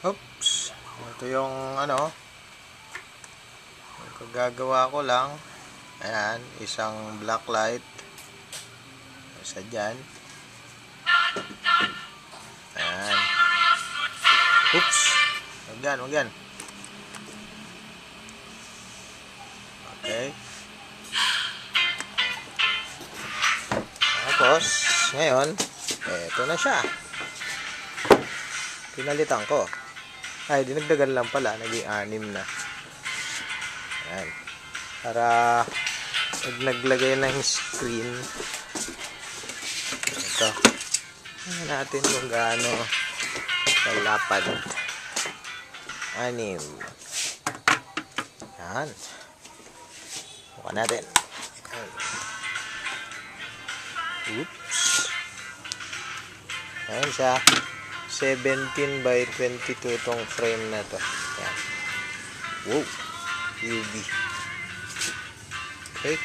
Oops. Ito yung ano, gagawa ko lang. Ayan, isang black light. Isa dyan. Ayan. Oops. Wag yan. Okay. Tapos, ngayon, eto na siya. Pinalitan ko. Ay, dinagdagan lang pala. Naging 6 na. Ayan. Para pag naglagay ng screen, ito. Tingnan natin kung gaano kalapad. 6. Ayan. Bukan natin. Ayan. Oops. Ayan siya. 17 by 22 tong frame na to. Ayan. Wow. UV. Okay.